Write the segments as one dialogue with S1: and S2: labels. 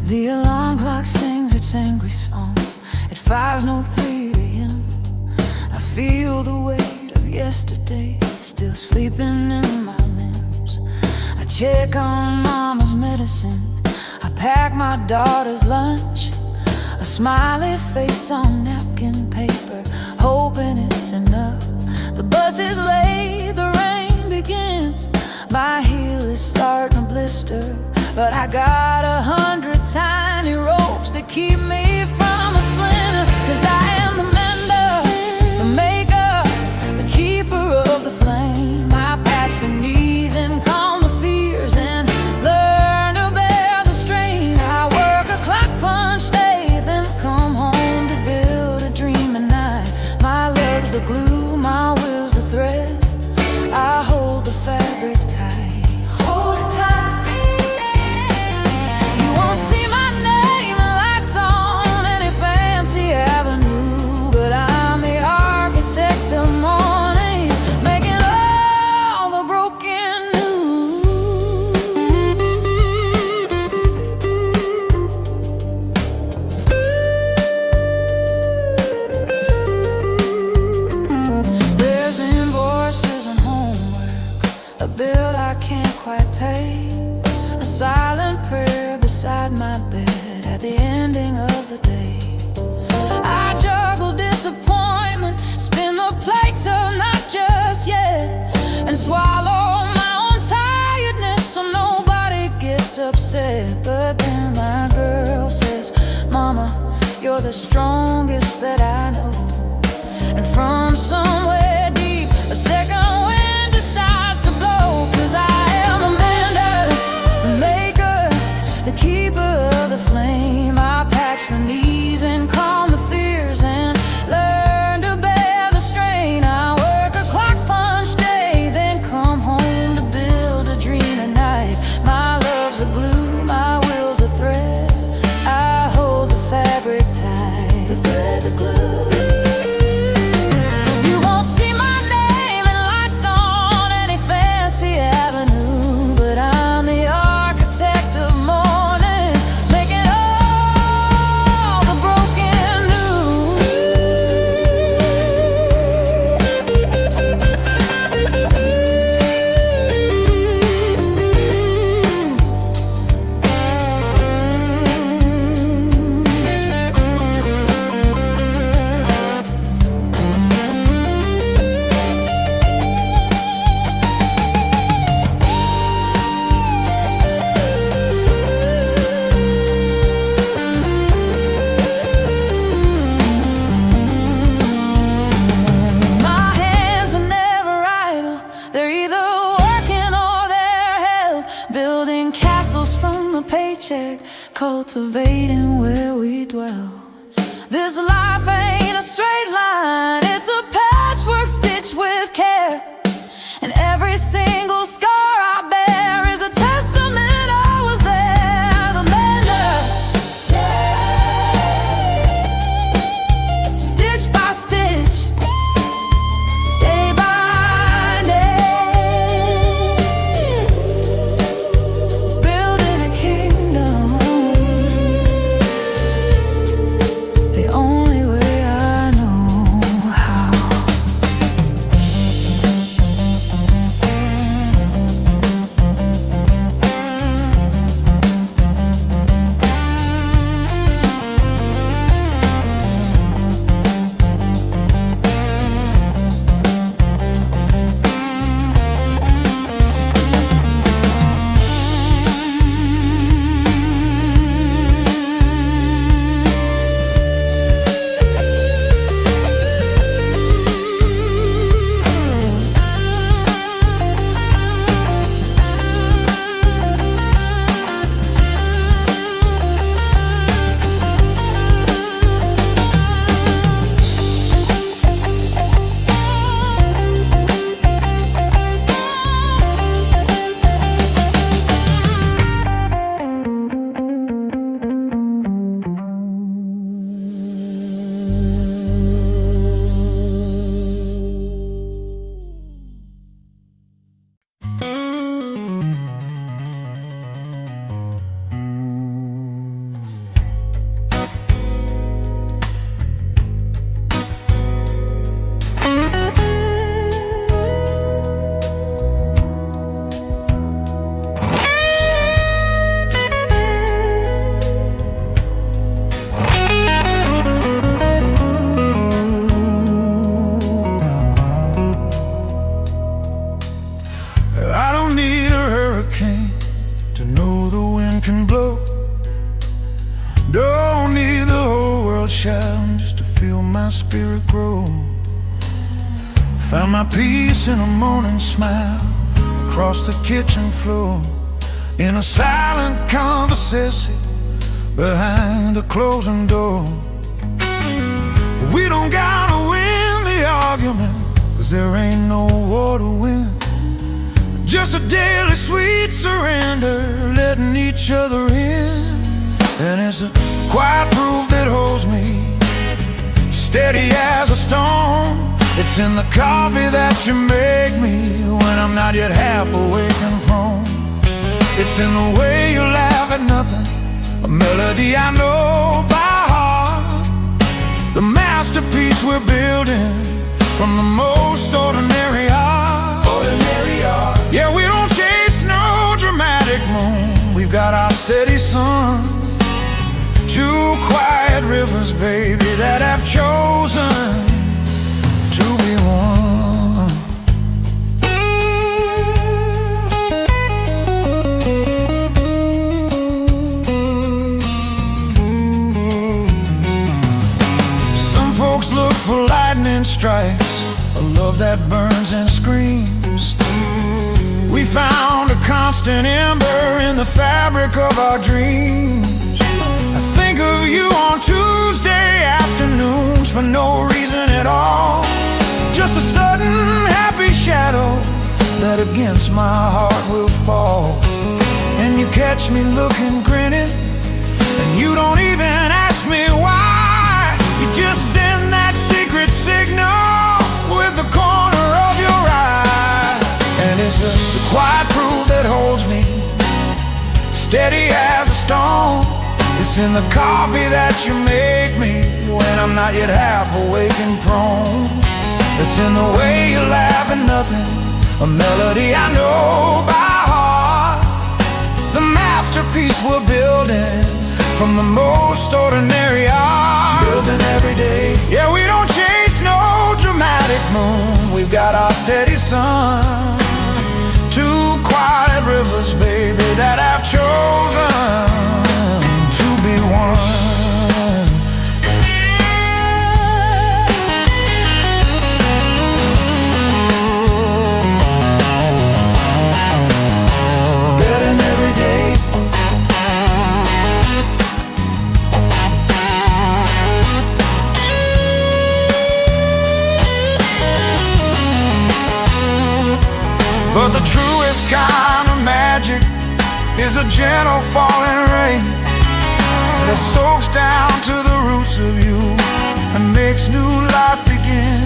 S1: The alarm clock sings its angry song at 5:03 a.m. I feel the weight of yesterday still sleeping in my limbs. I check on mama's medicine, I pack my daughter's lunch, a smiley face on napkin paper, hoping it's enough. The bus is late, the rain begins, my heel is starting to blister, but I got 100 tiny ropes that keep me from a splinter. 'Cause I am the mender, the maker, the keeper of the flame. I patch the knees and calm the fears and learn to bear the strain. I work a clock punch day, then come home to build a dream at night. My love's the glue, my will's the thread, I hold the fabric tight. Hold it tight. Silent prayer beside my bed at the ending of the day. I juggle disappointment, spin the plates of not just yet, and swallow my own tiredness so nobody gets upset. But then my girl says, Mama, you're the strongest that I know. And from somewhere deep, a second wind decides to blow. 'Cause I am a mender, maker, the keeper of the flame. I patch the knees and calm the fears and learn to bear the strain. I work a clock punch day, then come home to build a dream at night. My love's a glue, my will's a thread, I hold the fabric tight. The thread, the glue. You won't see my name in lights on any fancy avenue, but I'm the architect of mornings, making all the broken new. My hands are never idle, they're either working or they're held, building castles from the paycheck, cultivating where we dwell. This life ain't a straight line, it's a patchwork stitched with care, and every single scar I bear is a testament I was there. The mender, stitch by stitch, day by day, building a kingdom the only way I know how. reach out just to feel my spirit grow. Found my peace in a morning smile across the kitchen floor, in a silent conversation behind the closing door. We don't gotta win the argument, 'cause there ain't no war to win. Just a daily sweet surrender, letting each other in. And it's a quiet proof that holds me steady as a stone. It's in the coffee that you make me when I'm not yet half awake and prone. It's in the way you laugh at nothing, a melody I know by heart. The masterpiece we're building from the most ordinary art. Ordinary art. Yeah, we don't chase no dramatic moon. We've got our steady sun. Two quiet rivers, baby, that have chosen to be one. Some folks look for lightning strikes, a love that burns and screams. We found a constant ember in the fabric of our dreams. I think of you on Tuesday afternoons for no reason at all. Just a sudden happy shadow that against my heart will fall. And you catch me looking, grinning, and you don't even ask me why. You just send that secret signal with the corner of your eye. And it's the quiet proof that holds me steady as a stone. It's in the coffee that you make me when I'm not yet half awake and prone. It's in the way you laugh at nothing, a melody I know by heart. The masterpiece we're building from the most ordinary art. Building every day. Yeah, we don't chase no dramatic moon. We've got our steady sun. Two quiet rivers, baby, that I've chosen to be one. Betting every day. But the truest kind of magic is a gentle falling rain that soaks down to the roots of you and makes new life begin.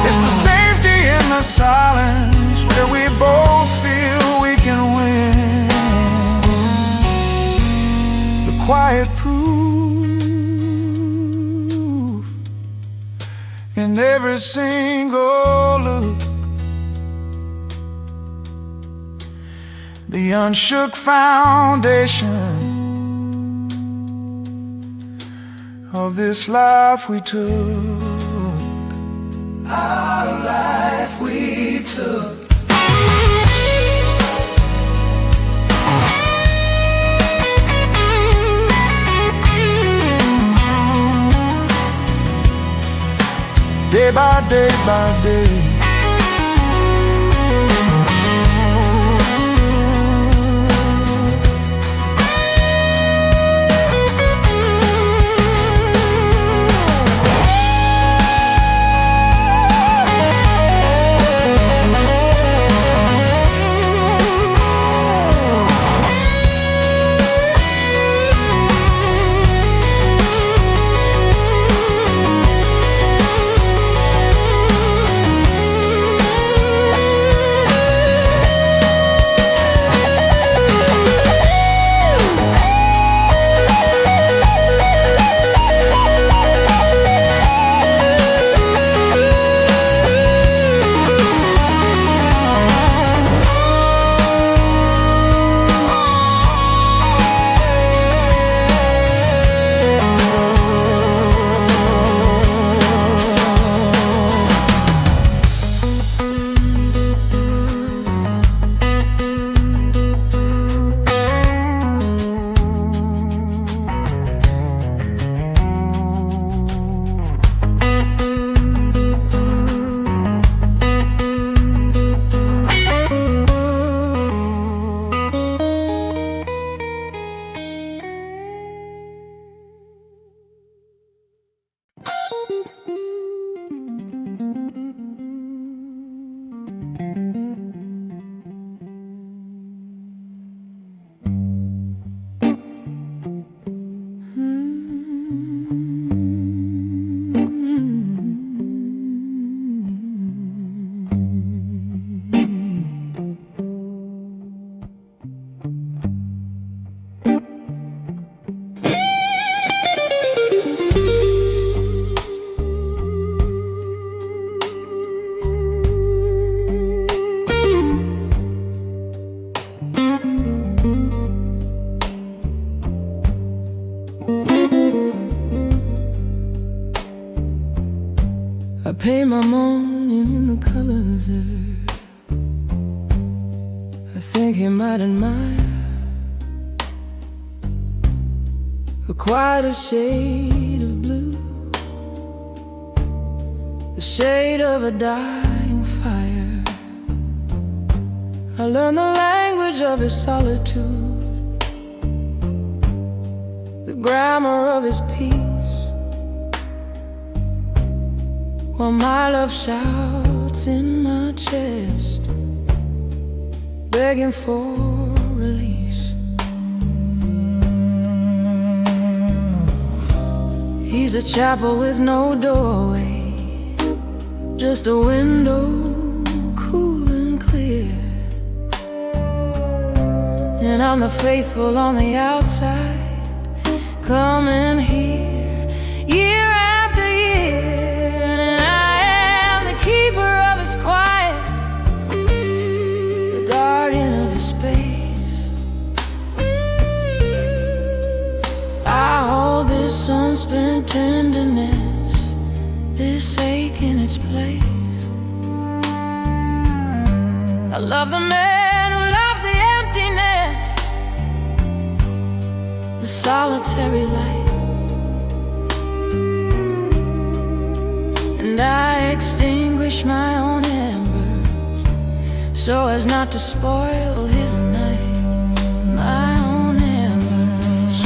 S1: It's the safety in the silence where we both feel we can win. The quiet proof in every single look, the unshook foundation of this life we took. Our life we took. Day by day by day. paint my morning in the colors that I think he might admire. A quieter shade of blue, the shade of a dying fire. I learned the language of his solitude, the grammar of his peace, while my love shouts in my chest, begging for release. He's a chapel with no doorway, just a window, cool and clear. And I'm the faithful on the outside, coming here year after year. And I am the keeper of his quiet, the guardian of his space. I hold this unspent tenderness, this ache in its place. I love the man who loves the emptiness, the solitary light. And I extinguish my own embers so as not to spoil his night. My own embers.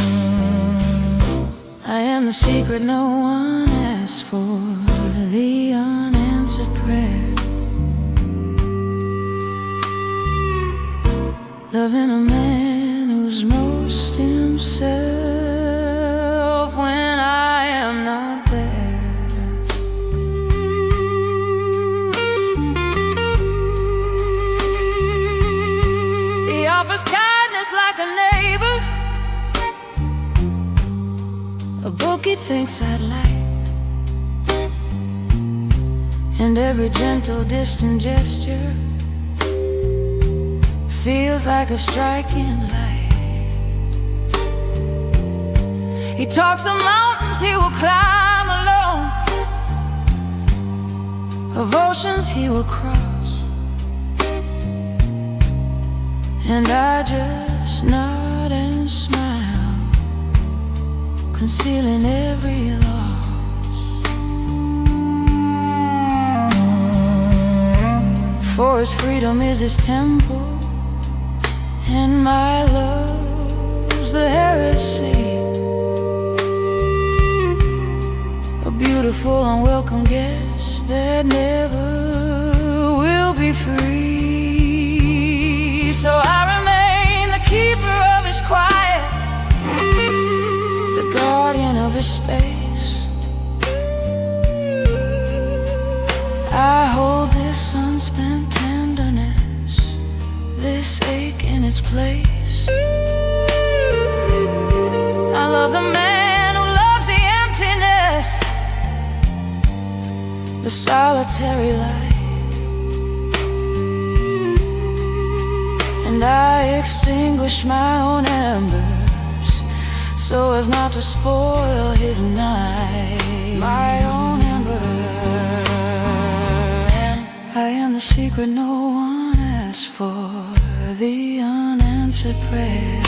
S1: I am the secret no one asked for, the unanswered prayer. Loving a man who's most himself when I am not there. He offers kindness like a neighbor, a book he thinks I'd like, and every gentle distant gesture feels like a striking light. He talks of mountains he will climb alone, of oceans he will cross, and I just nod and smile, concealing every loss. For his freedom is his temple, and my love's the heresy, a beautiful unwelcome guest that never will be free. So I remain the keeper of his quiet, the guardian of his space. I hold this unspent tenderness, this ache in its place. I love the man who loves the emptiness, the solitary light. And I extinguish my own embers so as not to spoil his night. My own ember, and I am the secret no one asked for, the unanswered prayer.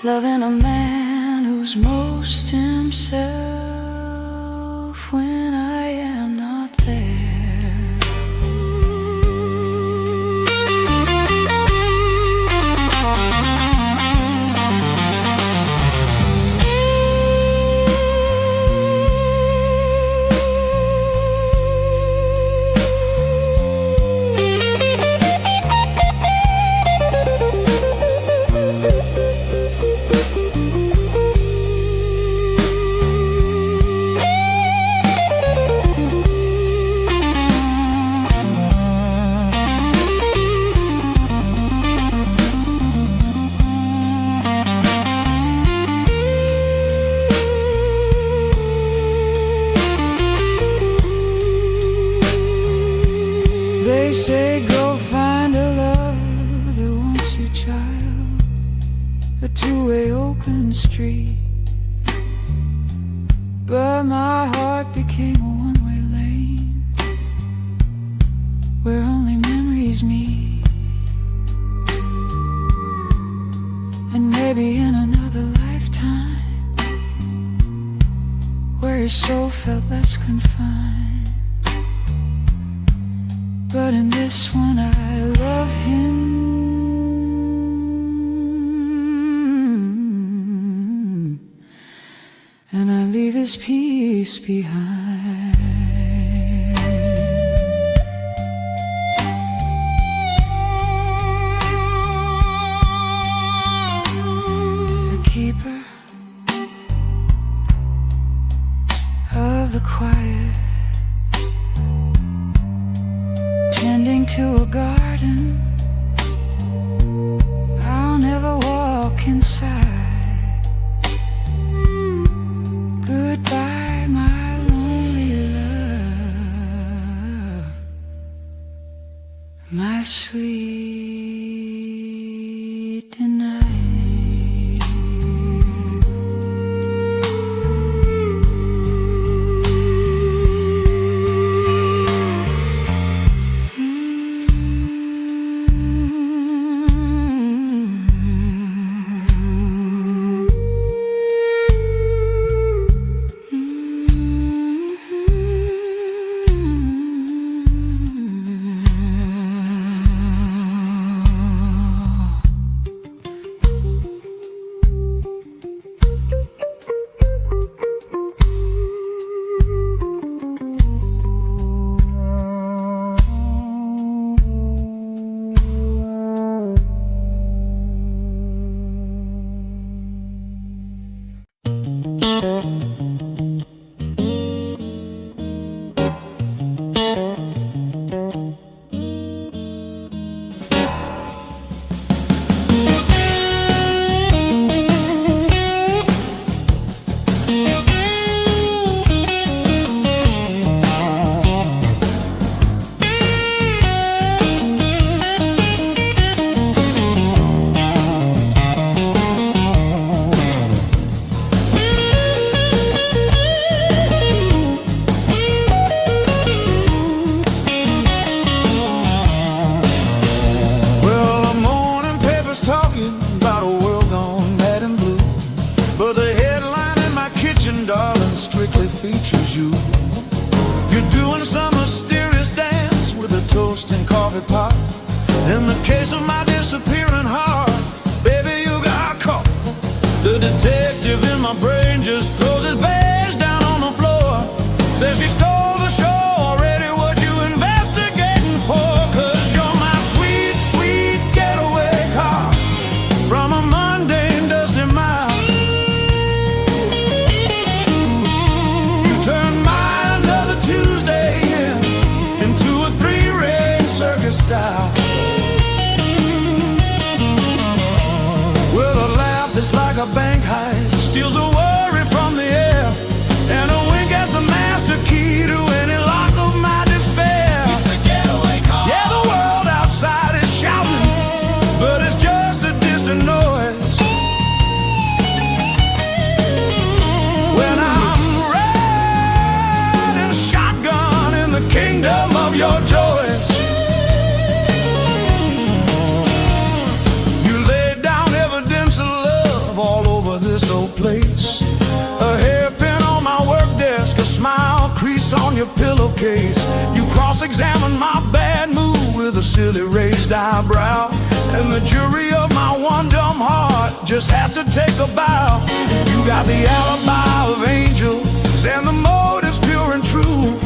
S1: Loving a man who's most himself when I am not there. They say go find a love that wants you, child, a two-way open street. but my heart became a one-way lane where only memories meet. And maybe in another lifetime where his soul felt less confined, but in this one I love him, and I leave his peace behind. The keeper of the quiet, tending to a garden. I'll never walk inside. Goodbye, my lonely love, my sweet denied.
S2: You cross-examine my bad mood with a silly raised eyebrow, and the jury of my one dumb heart just has to take a bow. You got the alibi of angels and the motives pure and true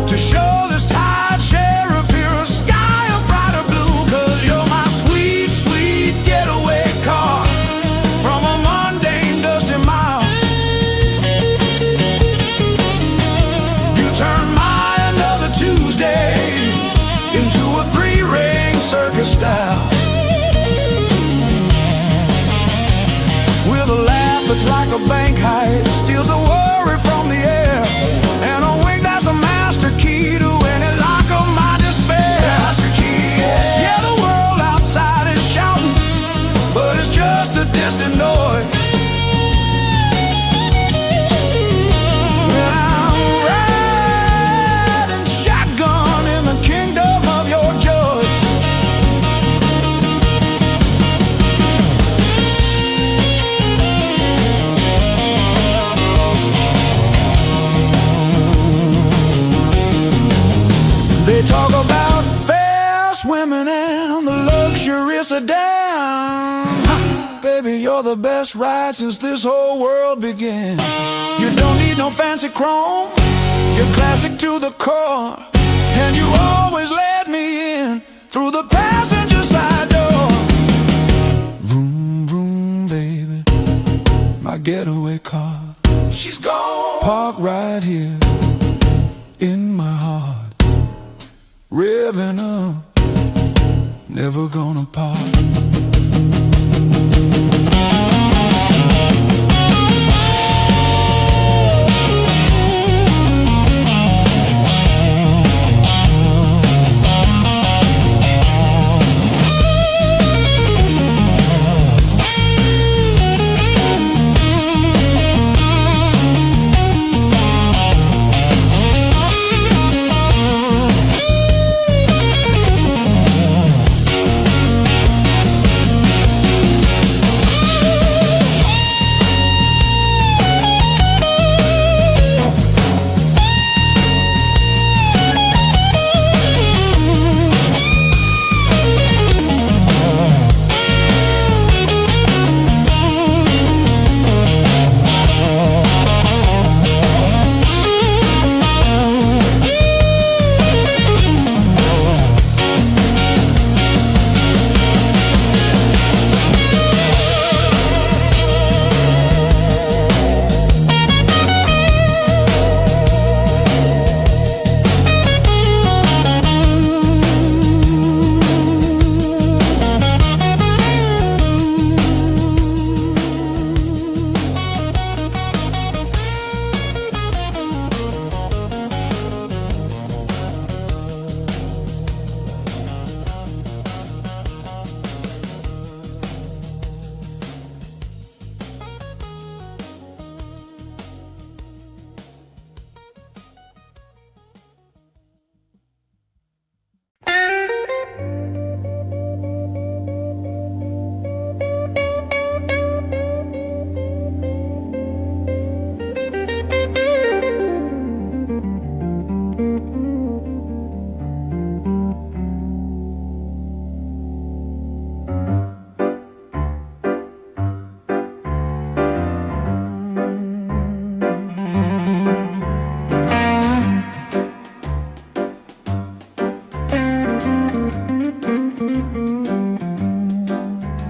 S2: to show this tired sheriff here a sky of brighter blue. 'Cause you're my sweet, sweet getaway car from a mundane dusty mile. You turn my another Tuesday into a three-ring circus style, with a laugh that's like a bank heist, steals a worry from the air, and a wink that's the master key to any lock of my despair. Master key, yeah. Yeah, the world outside is shouting, but it's just a distant noise. sedan. Baby, you're the best ride since this whole world began. You don't need no fancy chrome, you're classic to the core, and you always let me in through the passenger side door. Vroom, vroom, baby, my getaway car. She's gone. Park right here in my heart, revving up, never gonna part.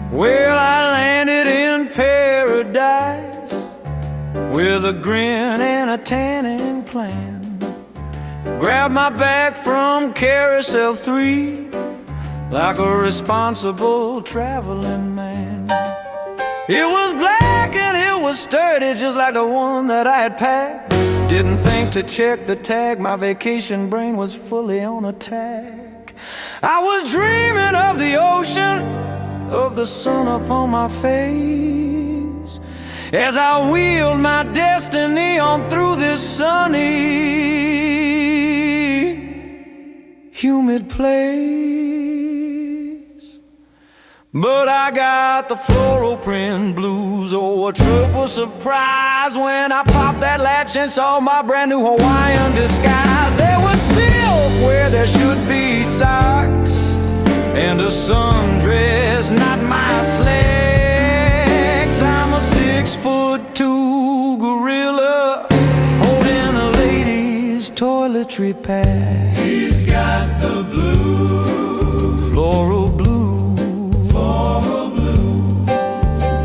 S3: Well, I landed in paradise with a grin and a tanning plan. Grabbed my bag from Carousel 3 like a responsible traveling man. It was black and it was sturdy, just like the one that I had packed. Didn't think to check the tag, my vacation brain was fully on attack. I was dreaming of the ocean, of the sun upon my face, as I wheeled my destiny on through this sunny, humid place. But I got the floral print blues. Oh, a triple surprise when I popped that latch and saw my brand new Hawaiian disguise. There was silk where there should be socks, and a sundress, not my slacks. I'm a 6'2" gorilla holding a lady's toiletry pad.
S2: He's got the blue,
S3: Floral blue,
S2: floral blue.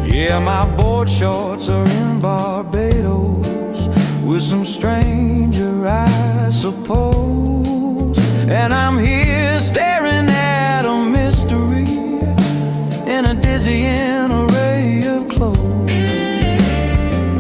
S3: yeah, my board shorts are in Barbados with some stranger, I suppose. And I'm here staring at a mystery in a dizzying array of clothes.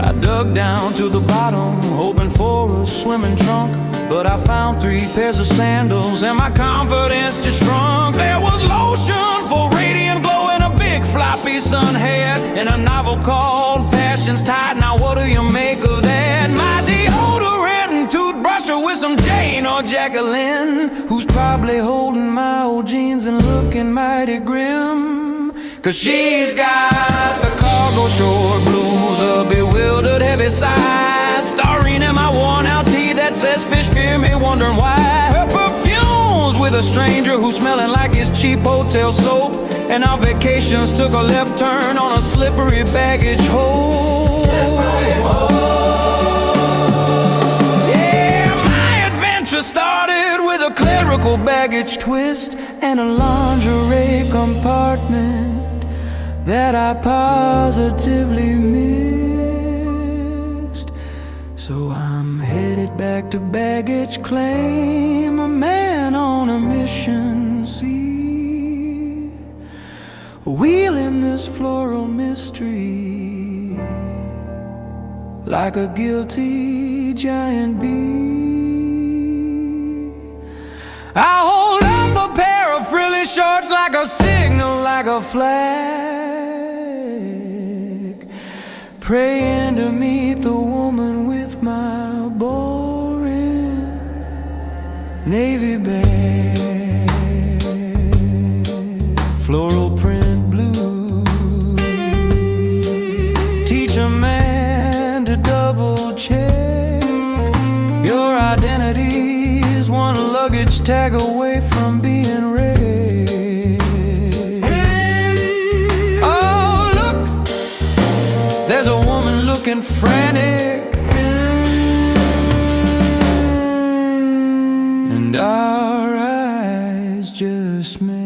S3: I dug down to the bottom, hoping for a swimming trunk, but I found 3 pairs of sandals and my confidence just shrunk. There was lotion for radiant glow and a big floppy sun hat, and a novel called Passion's Tide. Now what do you make of that? My deodorant and toothbrusher with some Jane or Jacqueline, who's probably holding my old jeans and looking mighty grim. 'Cause she's got the cargo short blues, a bewildered heavy sigh, starring in my worn out tee that says fish fear me, wondering why. Her perfume's with a stranger who's smelling like his cheap hotel soap, and our vacations took a left turn on a slippery baggage hole. Yeah, my adventure started with a clerical baggage twist and a lingerie compartment that I positively missed. So I'm headed back to baggage claim, a man on a mission, see, wheeling this floral mystery like a guilty giant bee. I hold up a pair of frilly shorts like a signal, like a flag, praying to meet the woman with my boring navy bag, floral print blue. Teach a man to double check your identity is one luggage tag away from being wrecked. Oh, look, there's a woman looking frantic, and our eyes just met.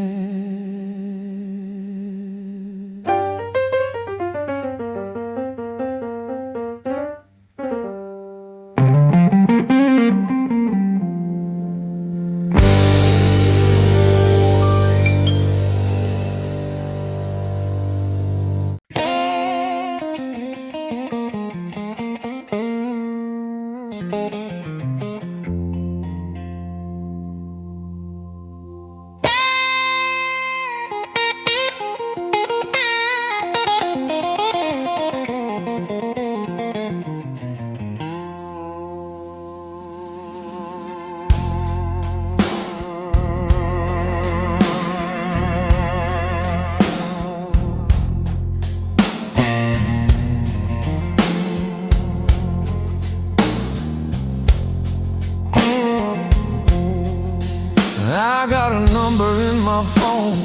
S3: I got a number in my phone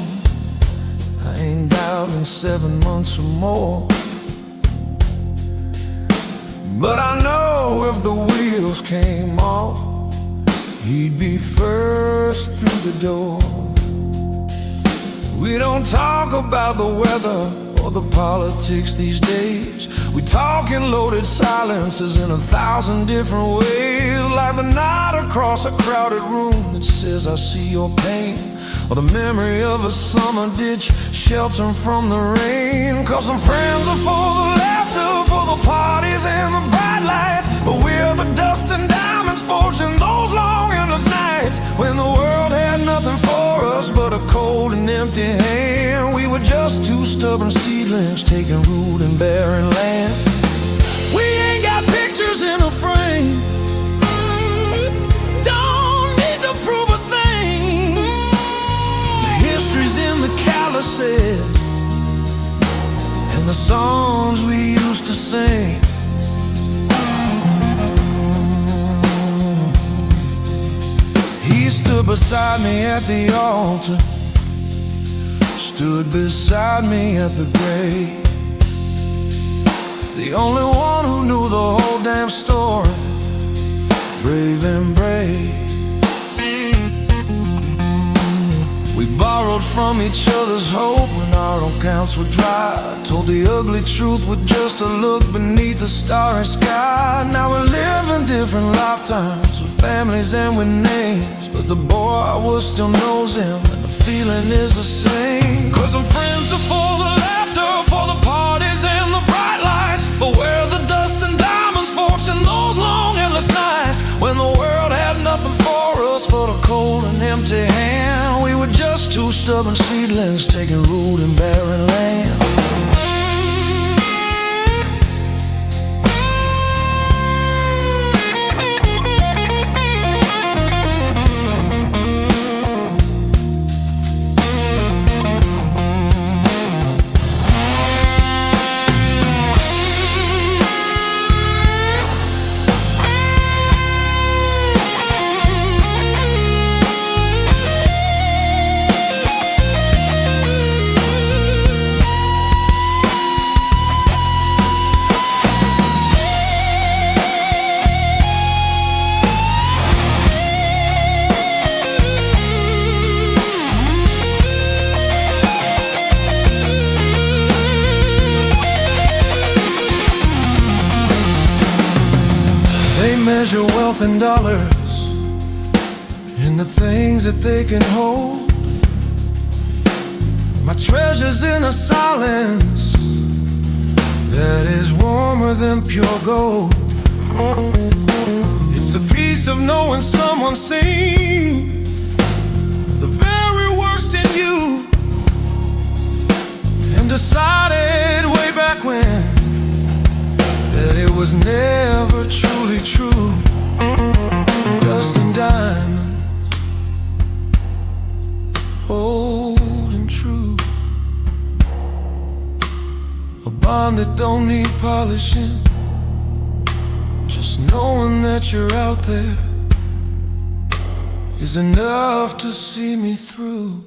S3: I ain't dialed in 7 months or more, but I know if the wheels came off, he'd be first through the door. We don't talk about the weather or the politics these days. We talk in loaded silences in 1,000 different ways, like the night across a crowded room that says I see your pain, or the memory of a summer ditch sheltering from the rain. Cause some friends are for the laughter, for the parties and the bright lights, but we're the dust and diamonds forging those long endless nights when the world had nothing for us but a cold and empty hand. We were just two stubborn seedlings taking root in barren land. We ain't got pictures in a frame, don't need to prove a thing. The history's in the calluses and the songs we used to sing. He stood beside me at the altar, stood beside me at the grave, the only one who knew the whole damn story, brave and brave. We borrowed from each other's hope when our own accounts were dry, told the ugly truth with just a look beneath the starry sky. Now we're living different lifetimes with families and with names, but the boy still knows him and the feeling is the same. Cause some friends are for the laughter, for the parties and the bright lights, but we're the dust and diamonds forging those long endless nights when the world had nothing for us but a cold and empty hand. We were just two stubborn seedlings taking root in barren land. measure wealth in dollars, in the things that they can hold. My treasure's in a silence that is warmer than pure gold. It's the peace of knowing someone's seen the very worst in you and decided way back when that it was never truly true. Dust and diamonds, holding true. A bond that don't need polishing. Just knowing that you're out there is enough to see me through.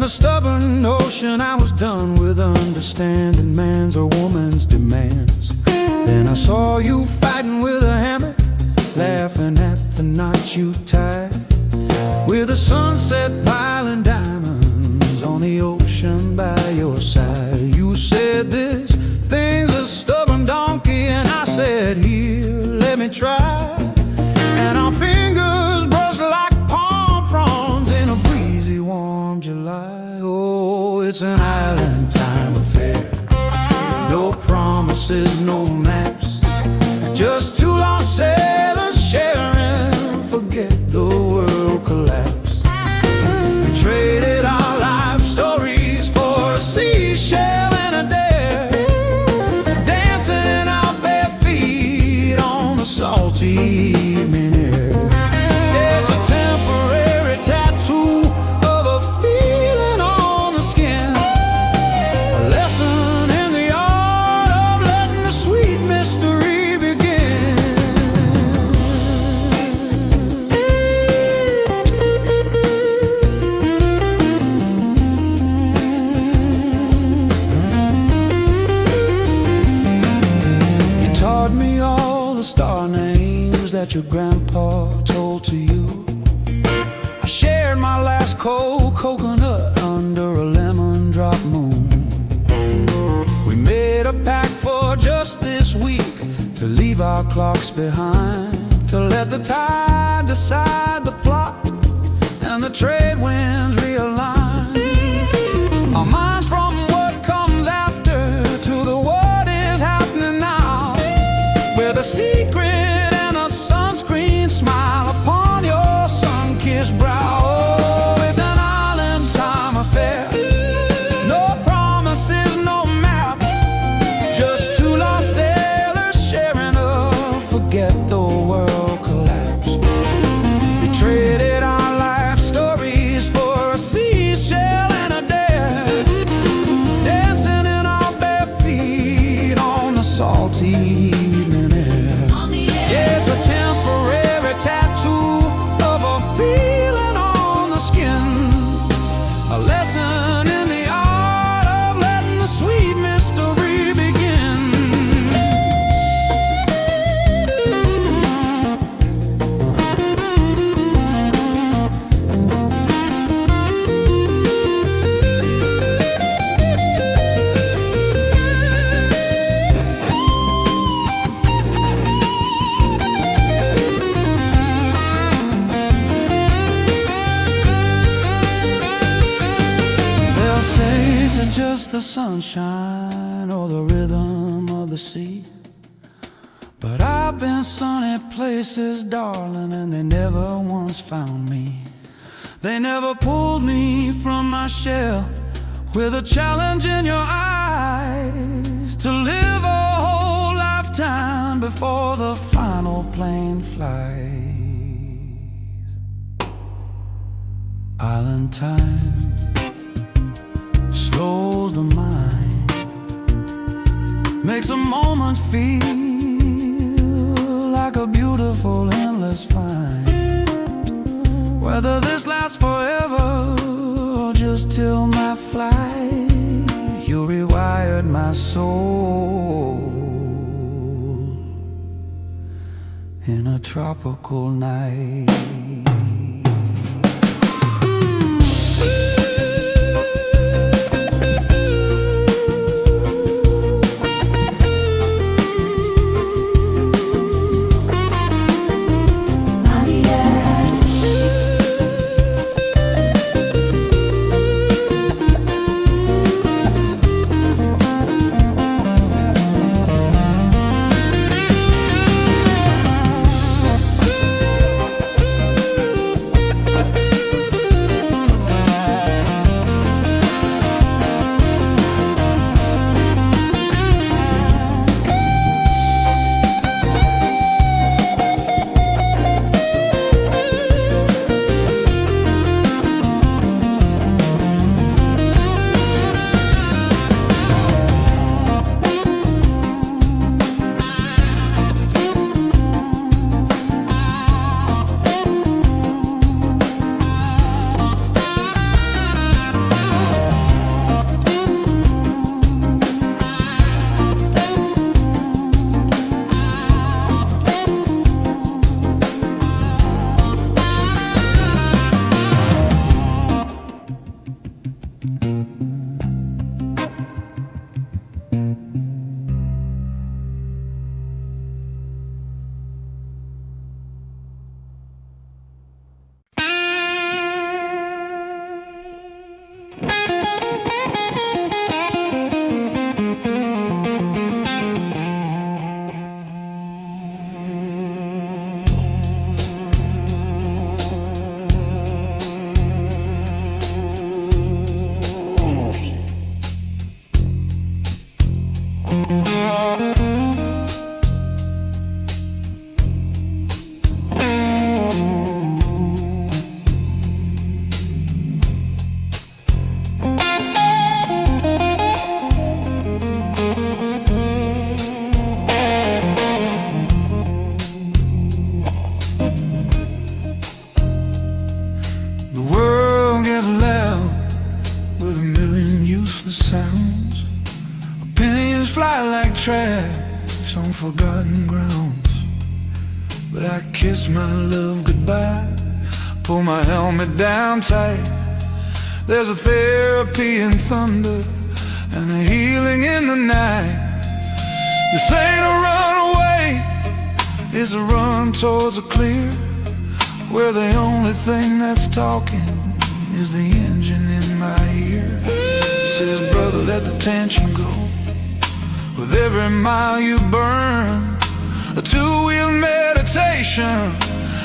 S2: a stubborn notion I was done with understanding man's or woman's demands. Then I saw you fighting with a hammock, laughing at the knots you tied, with the sunset piling diamonds on the ocean by your side. You said this thing's a stubborn donkey, and I said, here, let me try. And our fingers brushed like palm fronds in a breezy warm July. Oh, it's an island time affair, no promises, no maps, just two lost sailors sharing, forget the world collapsed. We traded our life stories for a seashell and a dare, dancing our bare feet on the salty evening air. It's a temporary tattoo of a feeling on the skin, a lesson in the art of letting the sweet mystery begin. You taught me all the star names that your grandpa told to you. I shared my
S1: ice-cold coconut under a lemon drop moon. We made a pact for just this week to leave our clocks behind, to let the tide decide the plot and the trade winds realign. Our minds from what comes after to the what is happening now, with a secret and a sunscreen smile upon your sun-kissed brow. Oh, it's an island time affair. No promises, no maps, just two lost sailors sharing a forget-the-world collapse. We traded our life stories for a seashell and a dare, dancing in our bare feet on the salty evening air. Yeah, it's a temporary tattoo of a feeling on the skin, a lesson in the art of letting the sweet mystery begin. They'll say it's just the sunshine or the rhythm of the sea, but I've been sunny places, darling, and they never once found me. They never pulled me from my shell with a challenge in your eyes to live a whole lifetime before the final plane flies. Island time slows the mind, makes a moment feel like a beautiful endless find. Whether this lasts forever or just till my flight, you rewired my soul in a tropical night.
S2: Trash on forgotten grounds, but I kiss my love goodbye, pull my helmet down tight, There's a therapy in thunder and a healing in the night. This ain't a runaway, it's a run towards a clear, where the only thing that's talking is the engine in my ear. It says, brother, let the tension go. With every mile you burn, a two-wheel meditation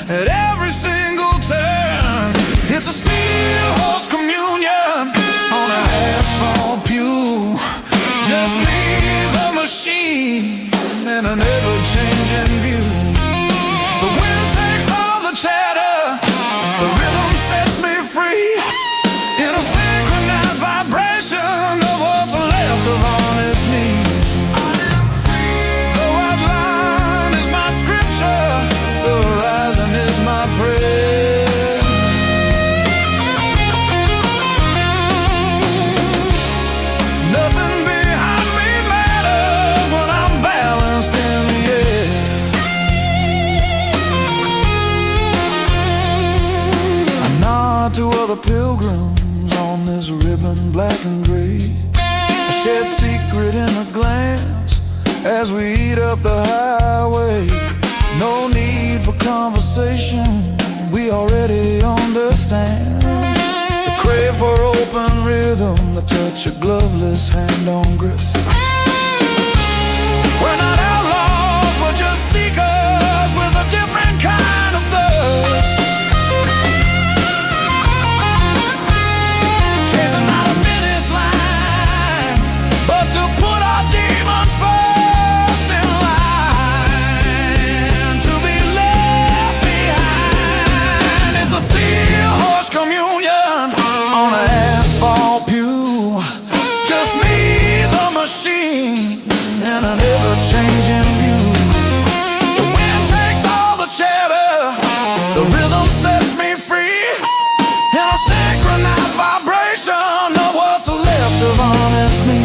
S2: at every single turn. It's a steel horse communion on an asphalt pew. Just me, the machine, and an ever-changing view. The wind takes all the chatter, the rhythm sets me free, in a synchronized vibration of what's left of honest me. I am free. The white line is my scripture, the horizon is my prayer. Nothing behind me matters when I'm balanced in the air. I nod to other pilgrims on this ribbon, black and gray. A shared secret in a glance as we eat up the highway. No need for conversation, we already understand. The crave for open rhythm, the touch of gloveless hand-on grip. We're not outlaws, we're just seekers with a different kind of thirst. Chasing not a finish line, but to put our demons first in line, to be left behind. It's a steel horse communion on an asphalt pew. Just me, the machine, and an ever-changing view. The wind takes all the chatter, the rhythm sets me free, in a synchronized vibration of what's left of honest me.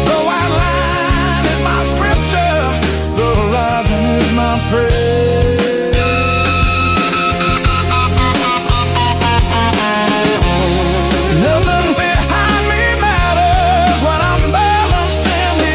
S2: The white line is my scripture, the horizon is my prayer. Nothing behind me matters when I'm balanced in the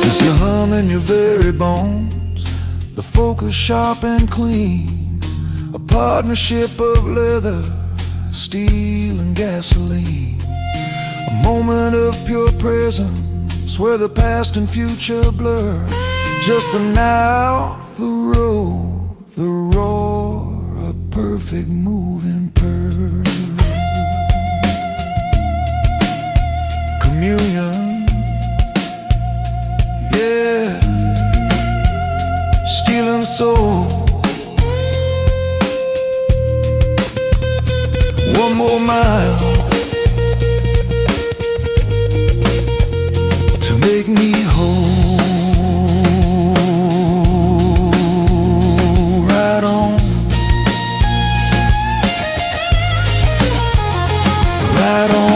S2: It's your hum in your very bones, the focus sharp and clean, a partnership of leather, steel and gasoline. A moment of pure presence where the past and future blur. Just the now, the road, the roar, a perfect moving purr. Communion, yeah, steel and soul. One more mile to make me whole. Right on, right on.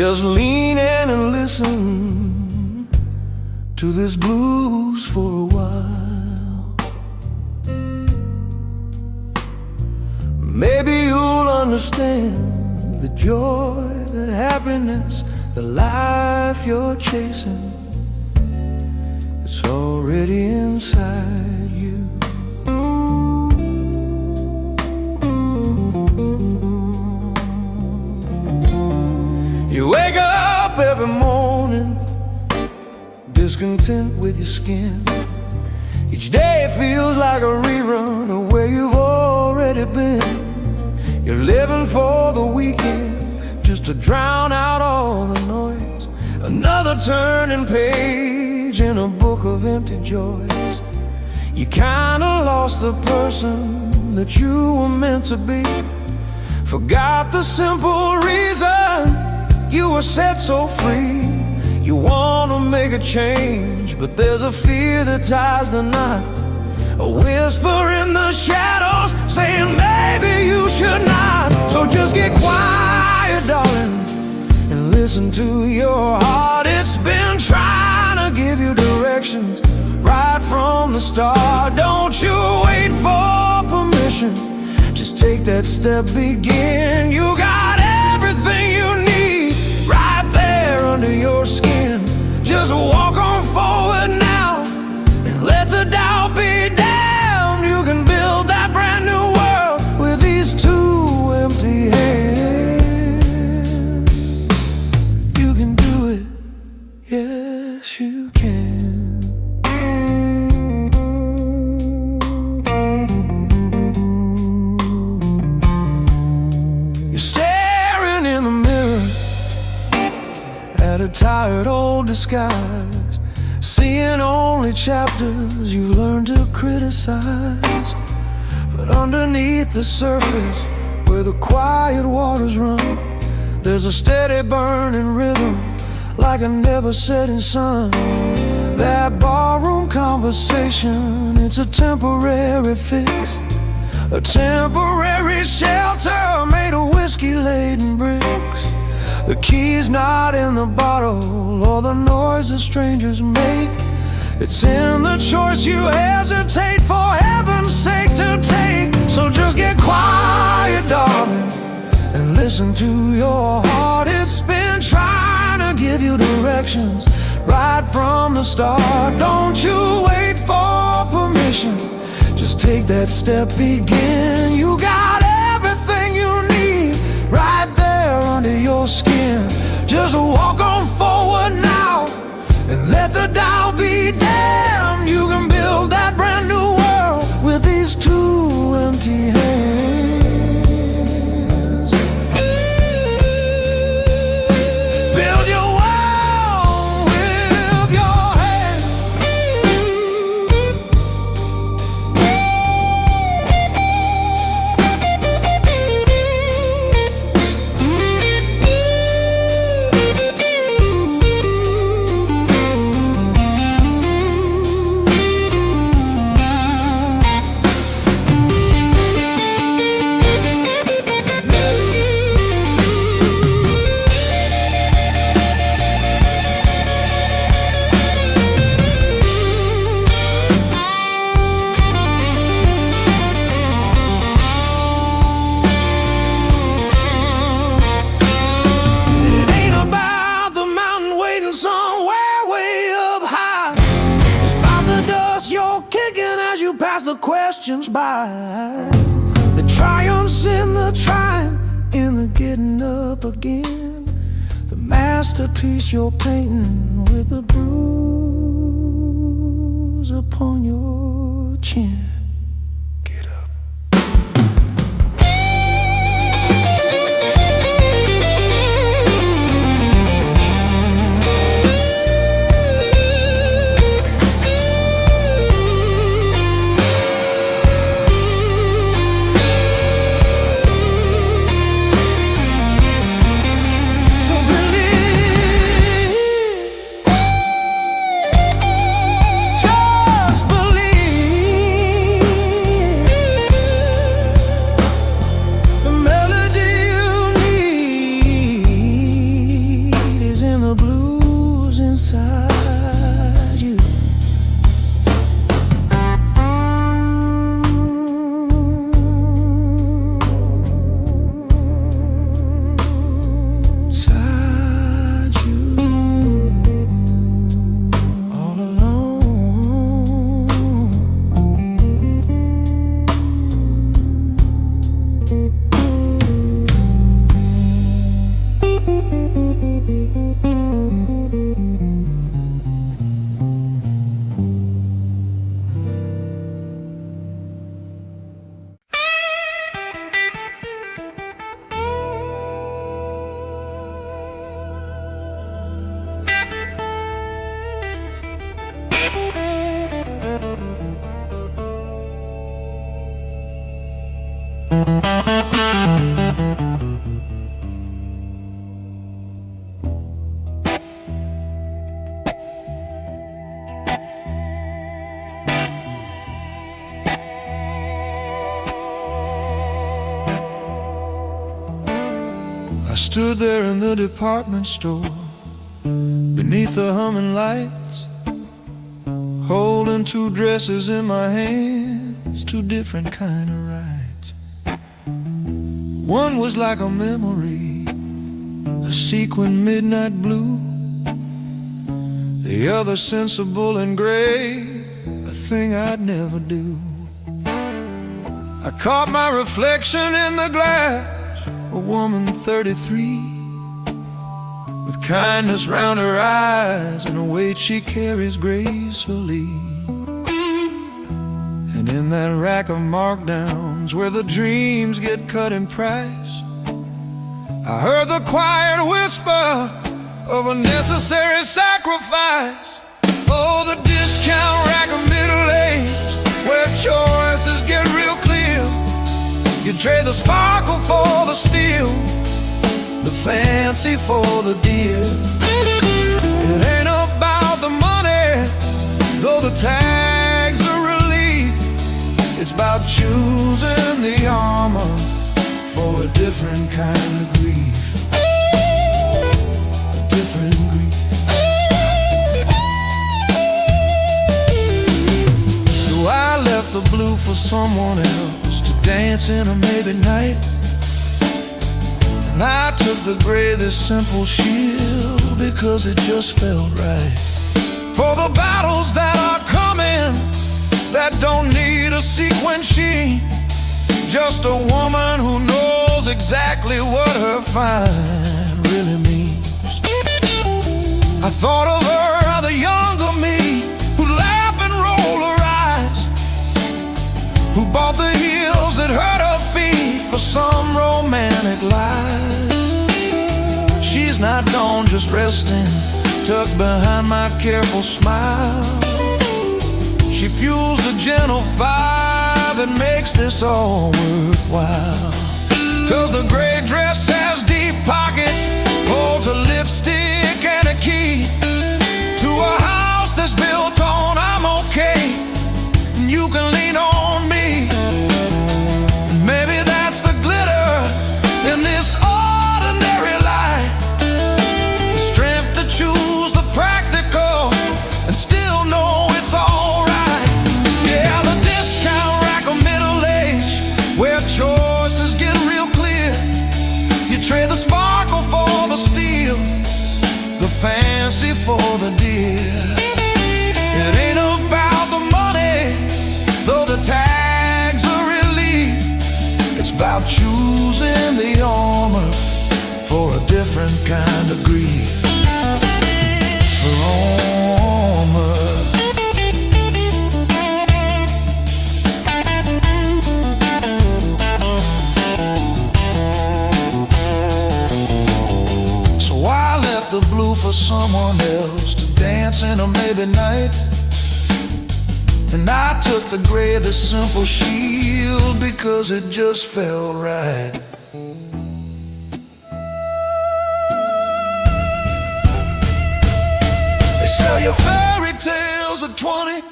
S3: Just lean in and listen to this blues for a while. Maybe you'll understand the joy, that happiness, the life you're chasing. It's already inside you. You wake up every morning discontent with your skin. Each day feels like a rerun of where you've already been. You're living for the weekend just to drown out all the noise. Another turning page in a book of empty joys. You kinda lost the person that you were meant to be. Forgot the simple reason you were set so free. You wanna make a change, but there's a fear that ties the knot. A whisper in the shadows saying maybe you should not. So just get quiet, darling, and listen to your heart. It's been trying to give you directions right from the start. Don't you wait for permission, just take that step, begin. You got everything you need right there under your skin. Just walk on forward now and let the doubt be damned. You can build that brand new world with these two empty hands. You can do it, yes you can. You're staring in the mirror at a tired old disguise, seeing only chapters you've learned to criticize. But underneath the surface, where the quiet waters run, there's a steady burning rhythm, like a never setting sun. That barroom conversation, it's a temporary fix, a temporary shelter made of whiskey-laden bricks. The key's not in the bottle or the noise the strangers make. It's in the choice you hesitate for heaven's sake to take. So just get quiet, darling, and listen to your heart. It's been trying to give you directions right from the start. Don't you wait for permission, just take that step, begin. You got everything you need right there under your skin. Just walk on forward now and let the doubt be damned. You can build that brand new world with these two empty hands. Build your world with your hands. Questions by the triumphs in the trying, in the getting up again. The masterpiece you're painting with a bruise upon your chin. Get up. Just believe. stood there in the department store, beneath the humming lights, holding two dresses in my hands, two different kind of rides. One was like a memory, a sequin midnight blue. The other sensible and gray, a thing I'd never do. I caught my reflection in the glass, a woman 33, with kindness round her eyes and a weight she carries gracefully. And in that rack of markdowns where the dreams get cut in price, I heard the quiet whisper of a necessary sacrifice. Oh, the discount rack of middle age, where choices get real clear. You trade the sparkle for the steel, the fancy for the dear. It ain't about the money, though the tag's a relief. It's about choosing the armor for a different kind of grief. A different grief. So I left the blue for someone else to dance in a maybe night. And I took the gray, this simple shield, because it just felt right. For the battles that are coming, that don't need a sequin sheen, just a woman who knows exactly what her fine really means. I thought of her, the younger me, who'd laugh and roll her eyes, who bought the heels that hurt her feet for some romantic lies. She's not gone, just resting, tucked behind my careful smile. She fuels the gentle fire that makes this all worthwhile. 'Cause the gray dress has deep pockets, holds a lipstick and a key to a house that's built on I'm okay, and you can lean on me. Maybe that's the glitter in this ordinary life, the strength to choose the practical and still know it's all right. Yeah, the discount rack of middle age, where choices get real clear. You trade the sparkle for the steel, the fancy for the dear. It ain't about the money, though the tag's a relief. It's about choosing the armor for a different kind of grief. For armor. So I left the blue for someone else to dance in a maybe night. And I took the gray, the simple shield, because it just felt right. They sell you fairy tales at 20,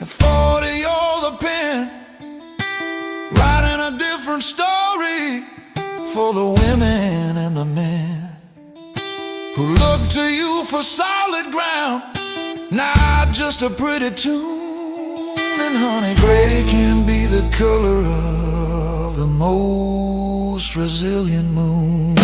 S3: at 40 you're the pen, writing a different story for the women and the men who look to you for solid ground, not just a pretty tune. And honey, gray can be the color of the most resilient moon.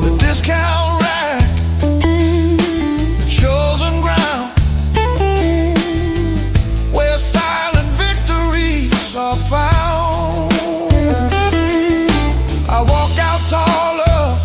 S3: The discount rack, the chosen ground, where silent victories are found. I walk out taller,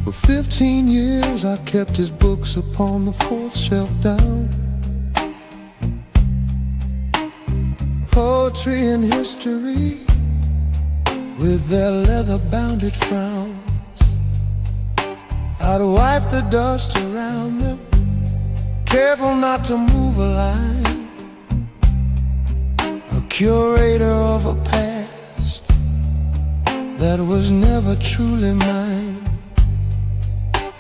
S4: For 15 years I kept his books upon the fourth shelf down. Poetry and history with their leather-bounded frowns. I'd wipe the dust around them, careful not to move a line. A curator of a past that was never truly mine.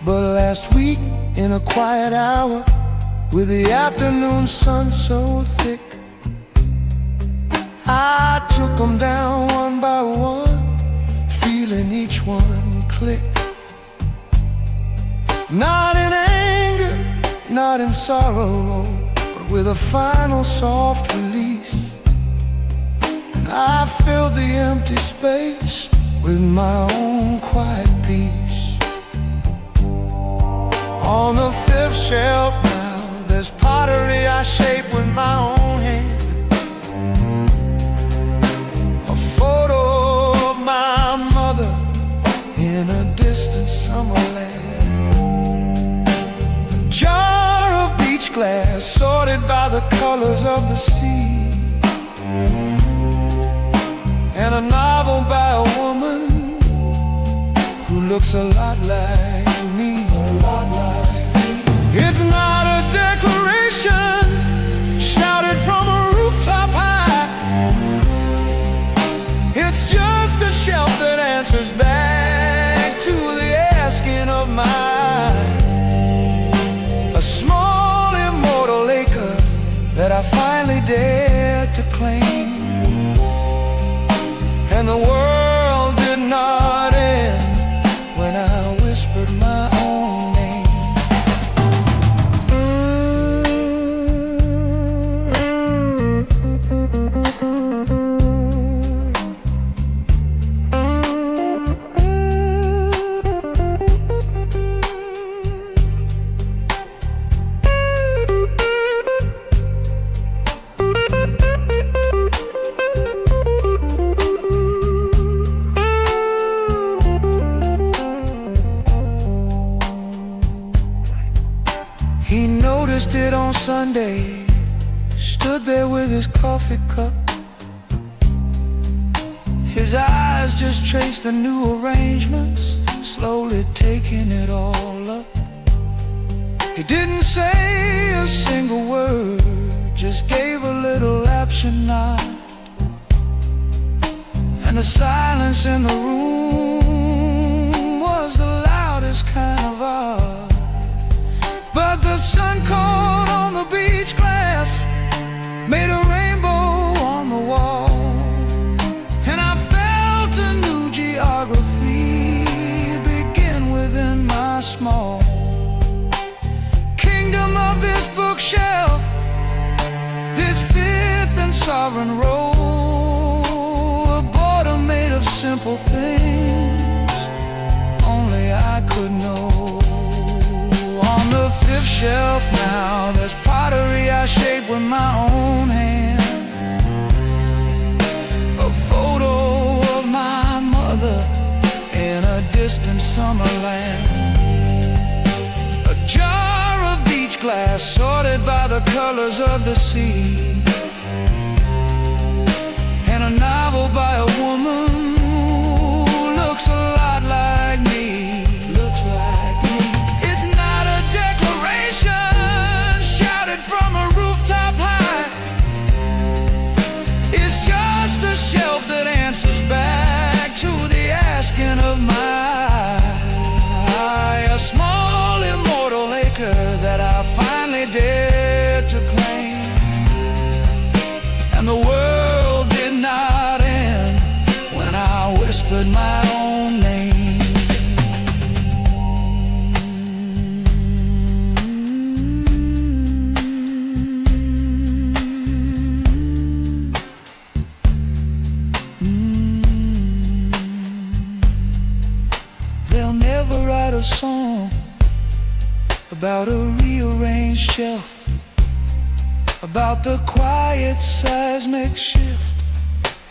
S4: But last week, in a quiet hour, with the afternoon sun so thick, I took them down one by one, feeling each one click. Not in anger, not in sorrow, but with a final soft release. And I filled the empty space with my own quiet peace. On the fifth shelf now, there's pottery I shape with my own hand. A photo of my mother in a distant summer land. A jar of beach glass sorted by the colors of the sea. And a novel by a woman who looks a lot like me. It's not a declaration shouted from a rooftop high. It's just a shelf that answers back to the asking of mine. A small immortal acre that I finally dared to claim. And the world did not end when I whispered my own name. He noticed it on Sunday, stood there with his coffee cup. His eyes just traced the new arrangements, slowly taking it all up. He didn't say a single word, just gave a little absent nod. And the silence in the room was the loudest kind of odd. But the sun caught on the beach glass, made a rainbow on the wall. And I felt a new geography begin within my small kingdom of this bookshelf, this fifth and sovereign role. A border made of simple things only I could know. On the fifth shelf now, there's pottery I shape with my own hand. A photo of my mother in a distant summer land. A jar of beach glass sorted by the colors of the sea. And a novel by a woman who looks a lot like me. From a rooftop high, it's just a shelf that answers back to the asking of my. A small immortal acre that I finally dared to claim. And the world did not end when I whispered my own name. Write a song about a rearranged shelf, about the quiet seismic shift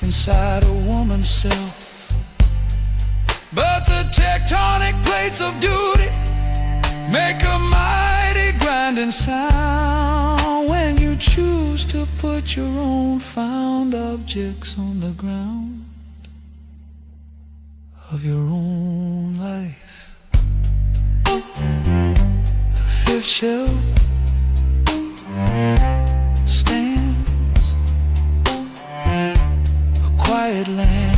S4: inside a woman's self. But the tectonic plate plates of duty make a mighty grinding sound when you choose to put your own found objects on the ground of your own life. The fifth shelf stands a quiet land.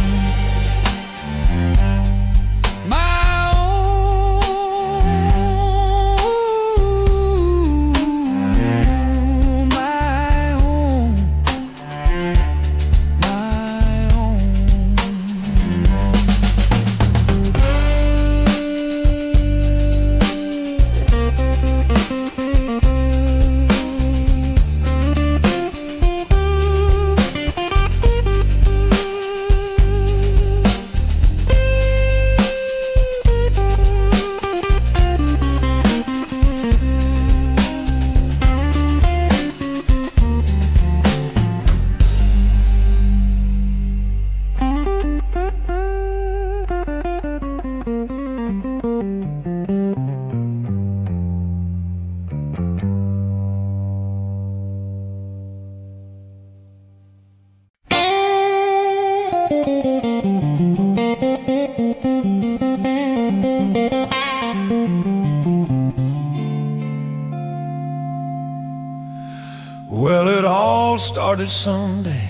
S2: Well, it all started someday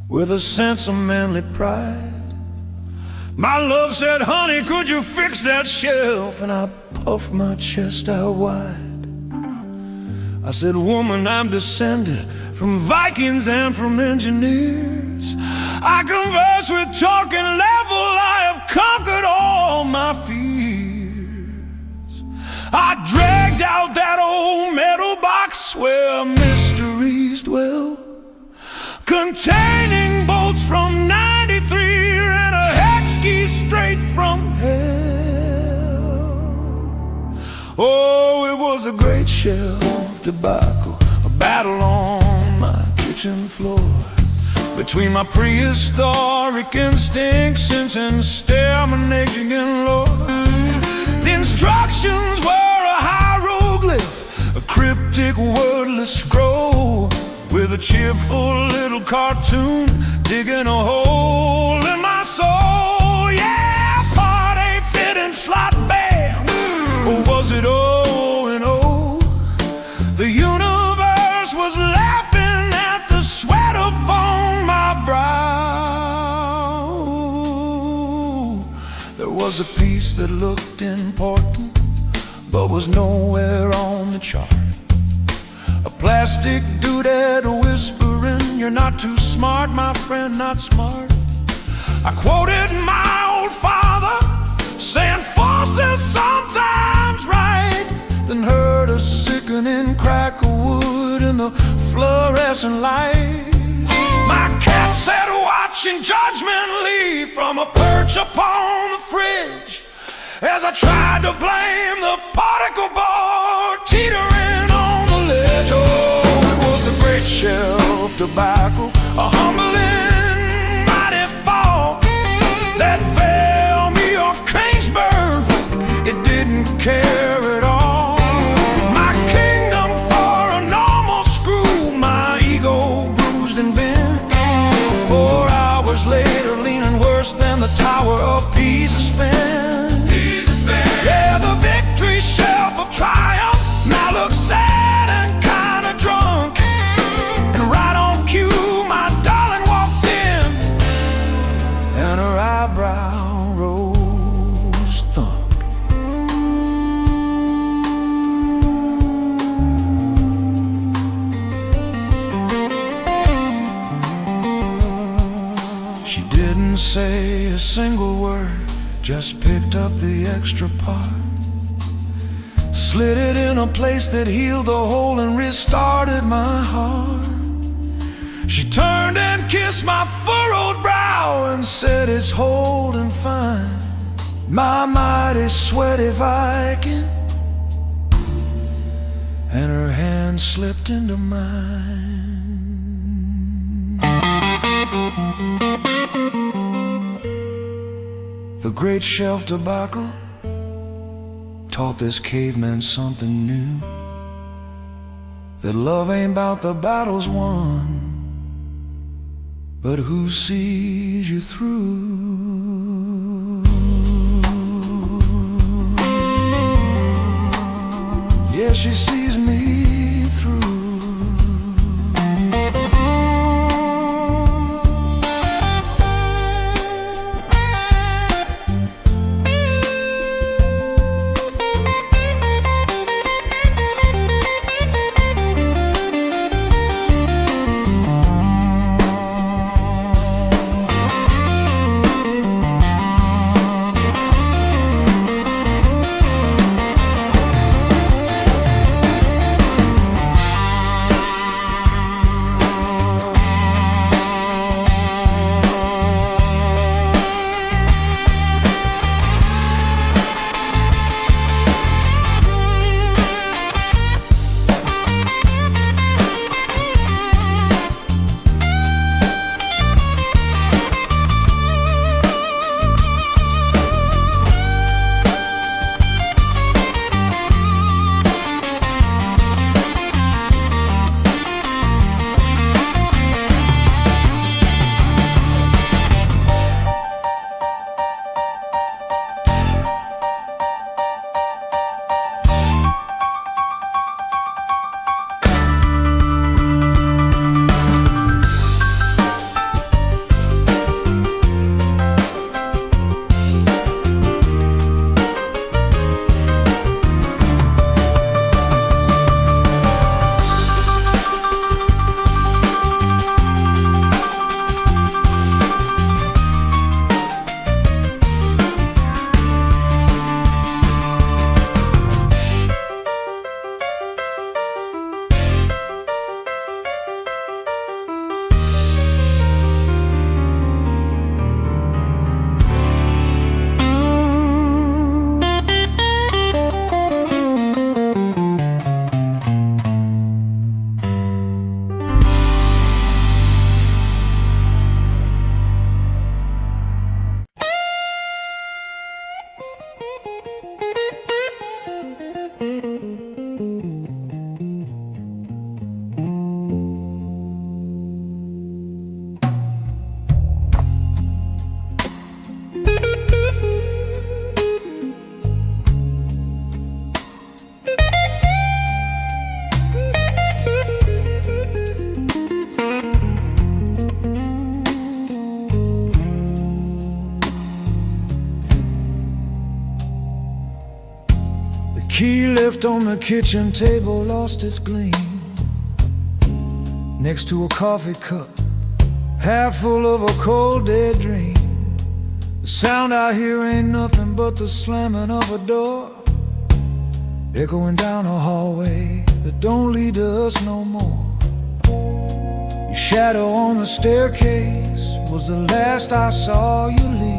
S2: with a sense of manly pride. My love said, honey, could you fix that shelf? And I puffed my chest out wide. I said, woman, I'm descended from Vikings and from engineers. I converse with talking level. I have conquered all my fears. I dragged out that old metal box where mysteries dwell, containing bolts from 93 and a hex key straight from hell. Oh, it was a great shelf debacle, a battle on my kitchen floor, between my prehistoric instincts and exterminating lore. The instructions were a hieroglyph, a cryptic wordless scroll, with a cheerful little cartoon digging a hole in my soul. Yeah, part A fit in slot bam, or was it O and O? The universe was laughing at the sweat upon my brow. There was a piece that looked important, but was nowhere on the chart. A plastic doodad whispering, you're not too smart, my friend, not smart. I quoted my old father, saying forces sometimes right, then heard a sickening crack of wood in the fluorescent light. My cat said, watching judgment leave from a perch upon the fridge, as I tried to blame the particle board teetering on the ledge. Oh, it was the great shelf debacle, a humbling mighty fall that failed me or Kingsburg. It didn't care at all. My kingdom for a normal screw, my ego bruised and bent. 4 hours later, leaning worse than the Tower of Pisa spent. Yeah, the victory shelf of triumph now looks sad and kinda drunk. And right on cue, my darling walked in, and her eyebrow rose thump. She didn't say a single word, just picked up the extra part, slid it in a place that healed the hole and restarted my heart. She turned and kissed my furrowed brow and said, it's holding fine, my mighty sweaty Viking. And her hand slipped into mine. The great shelf debacle taught this caveman something new, that love ain't about the battles won, but who sees you through. Yeah, she sees me through. Key left on the kitchen table lost its gleam, next to a coffee cup half full of a cold dead dream. The sound I hear ain't nothing but the slamming of a door, echoing down a hallway that don't lead to us no more. Your shadow on the staircase was the last I saw you leave.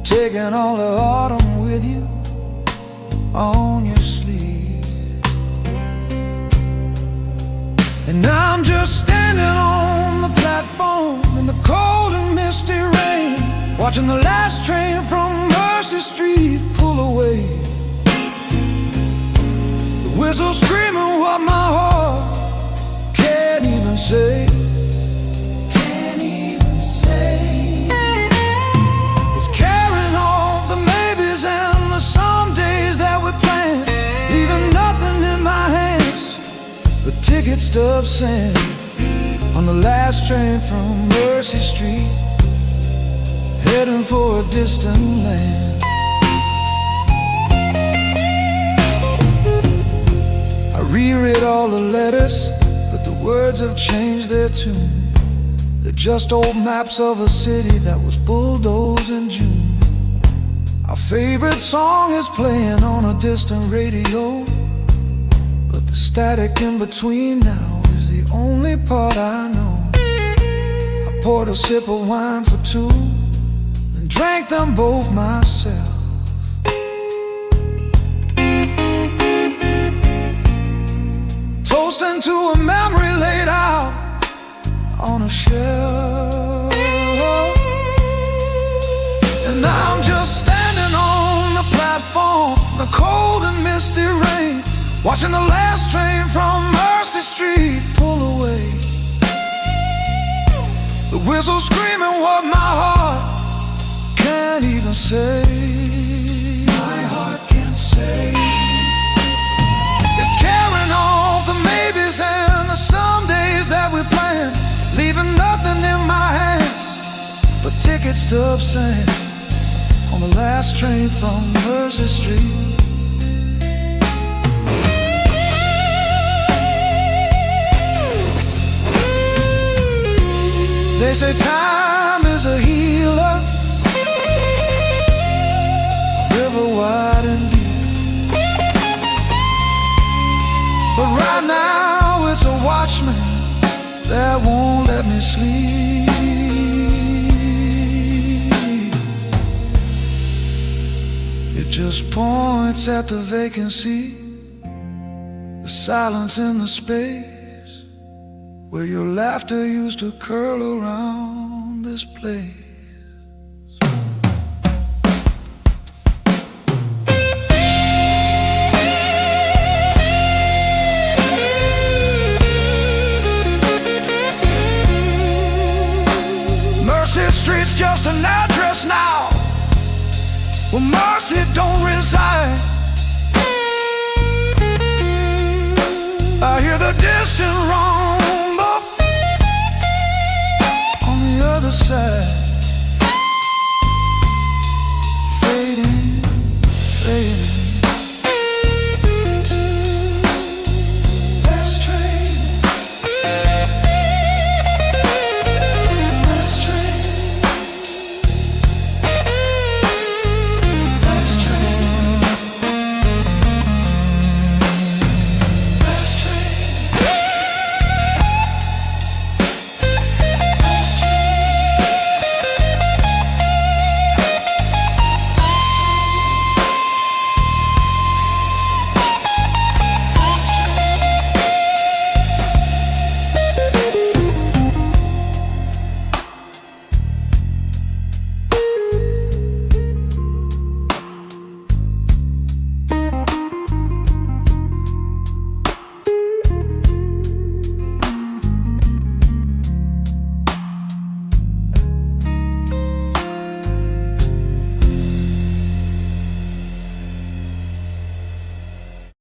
S2: Taking all the autumn with you on your sleeve. And I'm just standing on the platform in the cold and misty rain, watching the last train from Mercy Street pull away. The whistle screaming what my heart can't even say. Can't even say. It's carrying off the maybes and the somedays that we planned, leaving nothing in my hands but ticket stubs sand on the last train from Mercy Street, heading for a distant land. I reread all the letters, but the words have changed their tune. They're just old maps of a city that was bulldozed in June. Our favorite song is playing on a distant radio, but the static in between now is the only part I know. I poured a sip of wine for two, then drank them both myself. Toasting to a memory laid out on a shelf.
S4: watching the last train from Mercy Street pull away. The whistle screaming what my heart can't even say. My heart can't say. It's carrying off the maybes and the somedays that we planned, leaving nothing in my hands but ticket stubs saying, on the last train from Mercy Street. They say time is a healer, a river wide and deep. But right now it's a watchman that won't let me sleep. It just points at the vacancy, the silence in the space where your laughter used to curl around this place. Mercy Street's just an address now, where mercy don't reside. I hear the distant rumble on the other side.